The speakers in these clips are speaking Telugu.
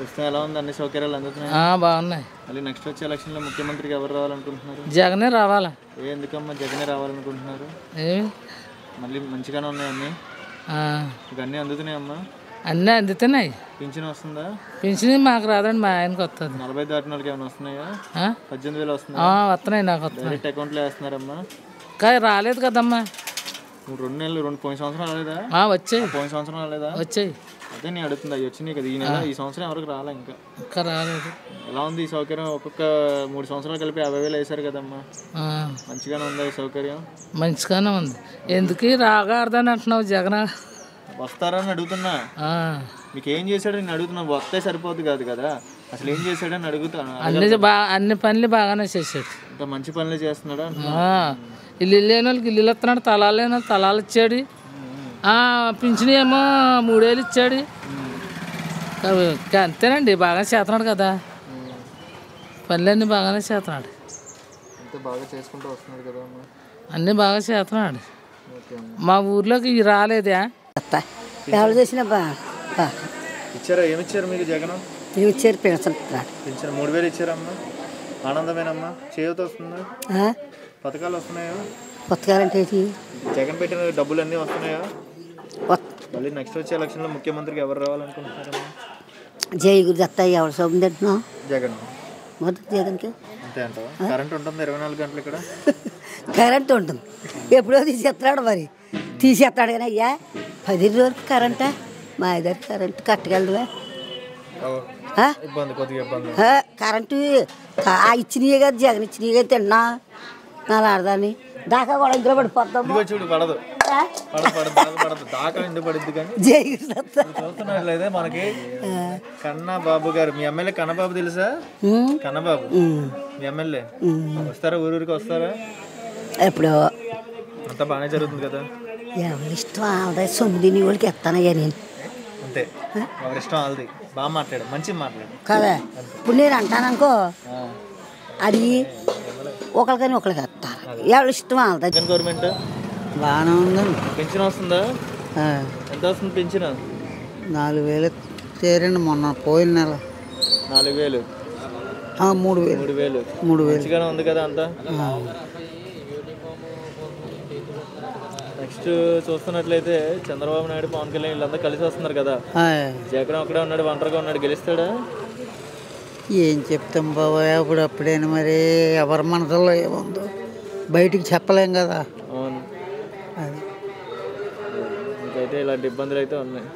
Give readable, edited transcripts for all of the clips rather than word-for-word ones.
ప్రస్తుతం ఎలా ఉంది? అన్ని సౌకర్యాలు అందుతున్నాయి? బాగున్నాయి. మళ్ళీ నెక్స్ట్ వచ్చే ఎలక్షన్లో ముఖ్యమంత్రికి ఎవరు రావాలనుకుంటున్నారు? జగనే రావాలా. ఎందుకమ్మా జగనే రావాలనుకుంటున్నారు? మళ్ళీ మంచిగానే ఉన్నాయి అన్నీ? మీకు అన్నీ అందుతున్నాయమ్మా? అన్నీ అందుతున్నాయి. పింఛన్ వస్తుందా? పింఛన్ మాకు రాదండి, మా ఆయనకి వస్తుంది. 40 దాటిన వాళ్ళకి ఏమైనా వస్తున్నాయా? 18,000 వస్తున్నాయి. వస్తున్నాయి, నాకు వస్తున్నాయి. డైరెక్ట్ అకౌంట్లో వేస్తున్నారమ్మా? కానీ రాలేదు కదమ్మా. 2 నెలలు పోయిన సంవత్సరం రాలేదా? వచ్చాయి. పోయిన సంవత్సరం రాలేదా? వచ్చాయి. అదే నేను అడుగుతుంది, అవి వచ్చినాయి కదా ఈ నెల. ఈ సంవత్సరం ఎవరికి రాలే ఇంకా రాలేదు. ఎలా ఉంది ఈ సౌకర్యం? ఒక్కొక్క 3 సంవత్సరాలు కలిపి 50,000 వేశారు కదమ్మా. మంచిగానే ఉందా ఈ సౌకర్యం? మంచిగానే ఉంది. ఎందుకు రాగారదని అంటున్నావు? జగన్ వస్తారని అడుగుతున్నా. మీకు ఏం చేశాడు నేను అడుగుతున్నా. వస్తే సరిపోద్ది కాదు కదా, అసలు ఏం చేశాడని అడుగుతాను. అన్ని పనులు బాగానే చేశాడు. ఇంత మంచి పనులు చేస్తున్నాడా? ఇల్లు లేని వాళ్ళకి ఇల్లు ఇస్తున్నాడు, తలాలు లేని వాళ్ళు తలాలు ఇచ్చాడు. పింఛన్ ఏమో 3,000 ఇచ్చాడు. అంతేనండి, బాగా చేస్తున్నాడు కదా, పనులన్నీ బాగానే చేస్తున్నాడు. బాగా చేసుకుంటూ వస్తున్నాడు కదా, అన్నీ బాగా చేస్తున్నాడు. మా ఊర్లోకి రాలేదా? ఎవరు చేసినా ఇచ్చారా? ఏమిచ్చారు మీకు జగన్? ఇచ్చారు, పెన్షన్ 3,000 ఇచ్చారమ్మా. ఆనందమేనమ్మా? చేయూత వస్తుందా? పథకాలు వస్తున్నాయా? పథకాలు అంటే జగన్ పెట్టిన డబ్బులు అన్నీ వస్తున్నాయా? మళ్ళీ నెక్స్ట్ వచ్చే ఎలక్షన్లో ముఖ్యమంత్రికి ఎవరు రావాలనుకుంటున్నారమ్మా? జై గురు దత్తాయి. ఎవరు సోమం తింటున్నావు? జగన్. మొదటి జగన్కి అంతే అంటావా? కరెంట్ ఉంటుంది 24 గంటలు ఇక్కడ? కరెంట్ ఉంటుంది, ఎప్పుడో తీసేస్తున్నాడు. మరి తీసేస్తాడు కానీ అయ్యా 10 రోజులకి కరెంటా? మా దగ్గర కరెంట్ కట్టగలదువా? కరెంటు ఇచ్చినయే కదా, జగన్ ఇచ్చినయే కదా తిన్నా. నా ఆడదాన్ని దాకా కూడా ఇందులో పడిపోతాం. చూడు పడదు, దాకా ఇంటి పడుద్ది. కానీ చూస్తున్నట్లయితే మనకి కన్నా బాబు గారు, మీ ఎమ్మెల్యే కన్నబాబు తెలుసా? కన్నబాబు మీ ఎమ్మెల్యే వస్తారా? ఊరికి వస్తారా? ఎప్పుడో. అంతా బాగానే జరుగుతుంది కదా? ఎవరి ఇష్టం వాళ్ళదే. 9 వాళ్ళకి ఎత్తానయ్యా నేను. అంతే, ఎవరి ఇష్టం వాళ్ళది. బాగా మాట్లాడు, మంచిగా మాట్లాడు కదా. ఇప్పుడు నేను అంటాను అనుకో, అది ఒకరికని ఒకరికి వస్తారు. ఎవరి ఇష్టం వాళ్ళది. జగన్ గవర్నమెంట్ బాగానే ఉందండి. పెన్షన్ వస్తుందా? ఎంత వస్తుంది పెన్షన్? 4,000 చేరండి మొన్న పోయిన నెల. 4,000? 3,000. మంచిగానే ఉంది కదా అంతా? నెక్స్ట్ చూస్తున్నట్లయితే చంద్రబాబు నాయుడు, పవన్ కళ్యాణ్ వీళ్ళంతా కలిసి వస్తున్నారు కదా. జగన్ ఒక్కడే ఉన్నాడు, ఒంటరిగా ఉన్నాడు. గెలుస్తాడా? ఏం చెప్తాం బాబాయ్, అప్పుడైనా మరి ఎవరి మనసులో ఏముందో బయటికి చెప్పలేం కదా. అవును, మీకైతే ఇలాంటి ఇబ్బందులు అయితే ఉన్నాయి.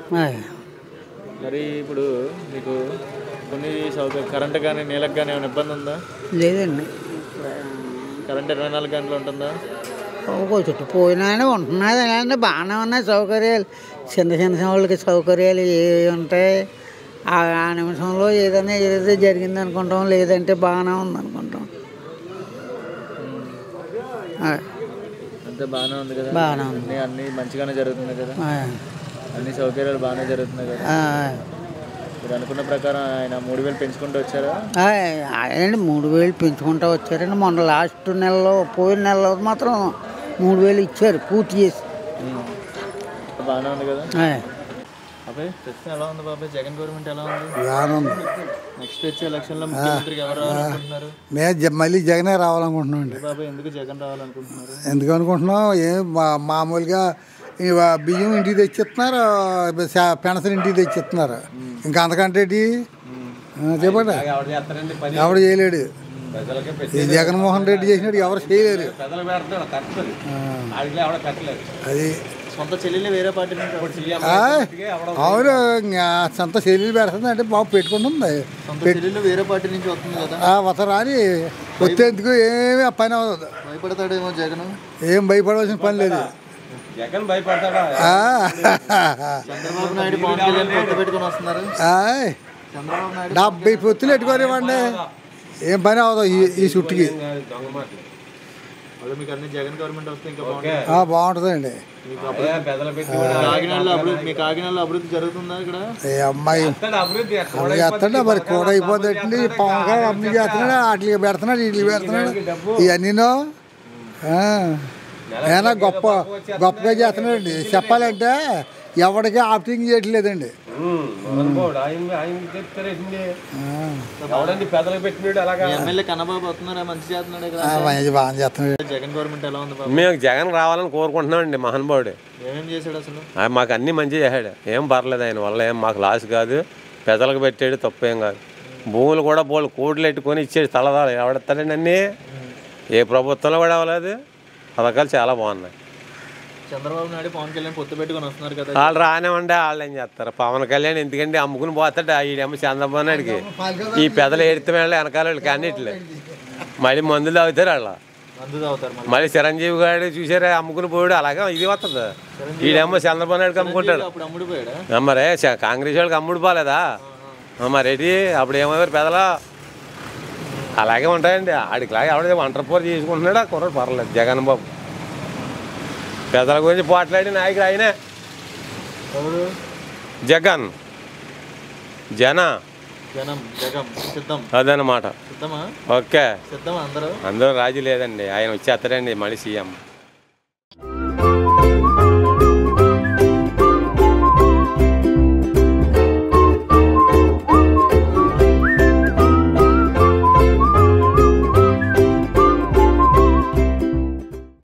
మరి ఇప్పుడు మీకు కొన్ని కరెంట్ కానీ నీళ్ళకి కానీ ఏమైనా ఇబ్బంది ఉందా? లేదండి, కరెంట్ 24 గంటలు ఉంటుందా? చుట్టూ పోయినా ఉంటున్నది. అంటే బాగానే ఉన్నాయి సౌకర్యాలు. చిన్న వాళ్ళకి సౌకర్యాలు ఏవి ఉంటాయి. ఆ నిమిషంలో ఏదైతే జరిగింది అనుకుంటాం, లేదంటే బాగానే ఉంది అనుకుంటాం. అంతే బాగానే ఉంది కదా? బాగానే ఉంది, అన్నీ మంచిగానే జరుగుతున్నాయి కదా? అన్ని సౌకర్యాలు బాగానే జరుగుతున్నాయి కదా? మీరు అనుకున్న ప్రకారం ఆయన 3,000 పెంచుకుంటూ వచ్చారా? ఆయనండి 3,000 పెంచుకుంటూ వచ్చారండి. మొన్న లాస్ట్ నెలలో, పోయిన నెలలో మాత్రం 3,000 ఇచ్చారు పూర్తి చేసి. బాగానే ఉంది కదా? అబ్బాయి ప్రస్తుతం ఎలా ఉంది బాబాయ్? జగన్ గవర్నమెంట్ ఎలా ఉంది? బాగానే ఉంది. నెక్స్ట్ వచ్చే ఎలక్షన్లో ముఖ్యమంత్రికి ఎవరు రావాలనుకుంటున్నారు? మేము మళ్ళీ జగనే రావాలనుకుంటున్నాం అండి. బాబాయ్ ఎందుకు జగన్ రావాలనుకుంటున్నారు? ఎందుకు అనుకుంటున్నాం? మామూలుగా బియ్యం ఇంటికి తెచ్చిస్తున్నారు, పెన్షన్ ఇంటికి తెచ్చిస్తున్నారు. ఇంకా అంతకంటే చెప్పండి, ఎవడు చేయలేడు. ఈ జగన్మోహన్ రెడ్డి చేసినట్టు ఎవరు చేయలేరు. అది సొంత చెల్లెలు వేరే పార్టీ నుంచి అవును, సొంత చెల్లెలు పెడుతుంది అంటే బాబు పెట్టుకుంటుంది. వేరే పార్టీ నుంచి వస్తుంది కదా, వస్తారా అని వచ్చేందుకు ఏమి పని అవ్వదు. భయపడతాడేమో జగన్. ఏం భయపడవలసిన పని లేదు. జగన్ భయపడతాడా? చంద్రబాబు నాయుడు, పవన్ కళ్యాణ్ పొత్తు పెట్టుకుని వస్తున్నారు. చంద్రబాబు నాయుడు 70 పొత్తులు పెట్టుకోనివ్వండి, ఏం పని అవ్వదు ఈ చుట్టుకి. మీకు అన్ని జగన్ గవర్నమెంట్ వస్తే ఇంకా బాగుంటుందండి. కాకినాడలో అభివృద్ధి జరుగుతుందా ఇక్కడ? అమ్మాయి చేస్తాడు మరి కూడా అయిపోతుంది. పవన్ కళ్యాణ్ అభివృద్ధి చేస్తున్నాడు, వాటికి పెడుతున్నాడు, వీటికి పెడుతున్నాడు. ఇవన్నీనో ఏమైనా గొప్పగా చేస్తున్నాడండి. చెప్పాలంటే ఎవరికి ఆప్టింగ్ చేయట్లేదండి. పెద్దలకు పెట్టినాడు అలాగా. ఎమ్మెల్యే కన్నబాబు వస్తున్నారా, మంచి చేస్తున్నాడు కదా? బాగా చేస్తున్నాడు. జగన్ గవర్నమెంట్ ఎలా ఉంది బాబు? మేము జగన్ రావాలని కోరుకుంటున్నామండి. మహానుభావుడు ఏమేం చేశాడు అసలు? మాకు అన్నీ మంచి చేశాడు. ఏం పర్లేదు ఆయన వల్ల, ఏం మాకు లాస్ కాదు. పెద్దలకు పెట్టాడు, తప్పేం కాదు. భూములు కూడా బోళ్ళు కోట్లు పెట్టుకొని ఇచ్చాడు. తలదాలు ఎవడెత్తాడండి అన్నీ. ఏ ప్రభుత్వంలో కూడా అవ్వలేదు. పథకాలు చాలా బాగున్నాయి. చంద్రబాబు నాయుడు పవన్ కళ్యాణ్ పొత్తు పెట్టుకొని వస్తున్నారు కదా? వాళ్ళు రానివ్వండి, వాళ్ళు ఏం చేస్తారు. పవన్ కళ్యాణ్ ఎందుకంటే అమ్ముకుని పోతాడు. ఈడేమో చంద్రబాబు నాయుడికి ఈ పెద్దలు ఏడితే వెళ్ళి వెనకాల వాళ్ళకి అన్నిట్లు మళ్ళీ మందులు తాగుతారు. వాళ్ళ మందు తాగుతారు. మళ్ళీ చిరంజీవి గారు చూసారా అమ్ముకుని పోయాడు. అలాగే ఇది వస్తుంది. ఈడేమో చంద్రబాబు నాయుడుకి అమ్ముకుంటాడు. అప్పుడు అమ్ముడిపోయాడా? మరే కాంగ్రెస్ వాళ్ళకి అమ్ముడు పోలేదా మరేటి? అప్పుడు ఏమయ్యారు పెద్దలు అలాగే ఉంటాయండి. ఆడికిలాగా ఎవడ ఒంటరి పోరు చేసుకుంటున్నాడు. ఆ కుర్రాడు పర్లేదు. జగన్ బాబు పెద్దల గురించి పోట్లాడి నాయకుడు ఆయనే. జగన్ జనం జగన్ సిద్ధం అదనమాట. సిద్ధమా? ఓకే, సిద్ధమా? అందరూ రాజీ లేదండి. ఆయన వచ్చేస్తాడండి మళ్ళీ సీఎం.